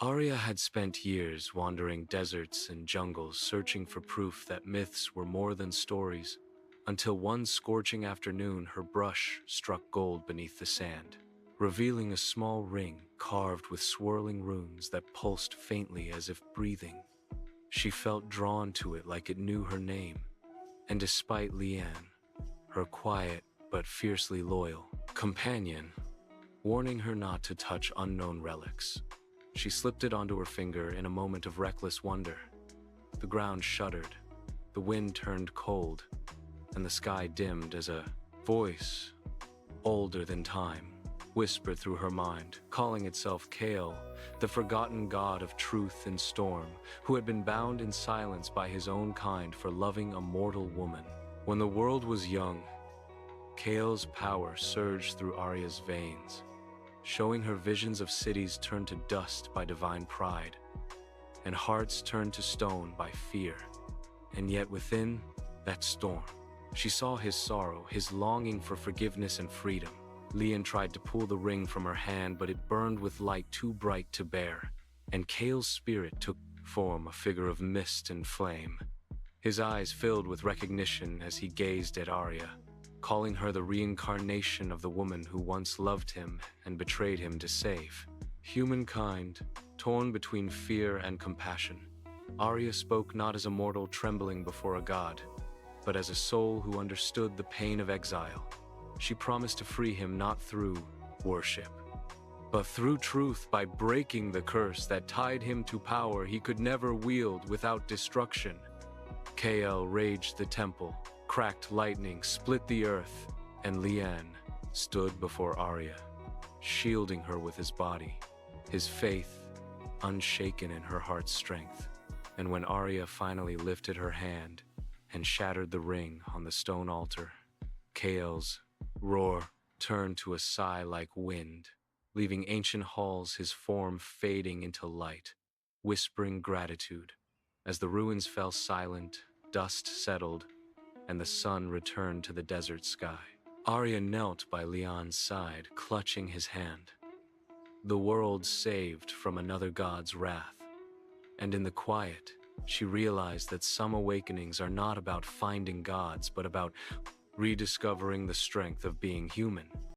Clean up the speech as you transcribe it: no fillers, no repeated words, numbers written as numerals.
Aria had spent years wandering deserts and jungles searching for proof that myths were more than stories, until one scorching afternoon her brush struck gold beneath the sand, revealing a small ring carved with swirling runes that pulsed faintly as if breathing. She felt drawn to it like it knew her name, and despite Leanne, her quiet but fiercely loyal companion, warning her not to touch unknown relics, she slipped it onto her finger in a moment of reckless wonder. The ground shuddered, the wind turned cold, and the sky dimmed as a voice, older than time, whispered through her mind, calling itself Kael, the forgotten god of truth and storm, who had been bound in silence by his own kind for loving a mortal woman. When the world was young, Kael's power surged through Aria's veins, showing her visions of cities turned to dust by divine pride, and hearts turned to stone by fear. And yet within that storm, she saw his sorrow, his longing for forgiveness and freedom. Leanne tried to pull the ring from her hand, but it burned with light too bright to bear, and Kael's spirit took form, a figure of mist and flame. His eyes filled with recognition as he gazed at Aria, calling her the reincarnation of the woman who once loved him and betrayed him to save humankind, torn between fear and compassion. Aria spoke not as a mortal trembling before a god, but as a soul who understood the pain of exile. She promised to free him not through worship, but through truth, by breaking the curse that tied him to power he could never wield without destruction. Kael raged the temple, cracked lightning, split the earth, and Leanne stood before Aria, shielding her with his body, his faith unshaken in her heart's strength. And when Aria finally lifted her hand and shattered the ring on the stone altar, Kael's roar turned to a sigh like wind, leaving ancient halls, his form fading into light, whispering gratitude. As the ruins fell silent, dust settled, and the sun returned to the desert sky, Aria knelt by Leon's side, clutching his hand. The world saved from another god's wrath, and in the quiet, she realized that some awakenings are not about finding gods, but about rediscovering the strength of being human.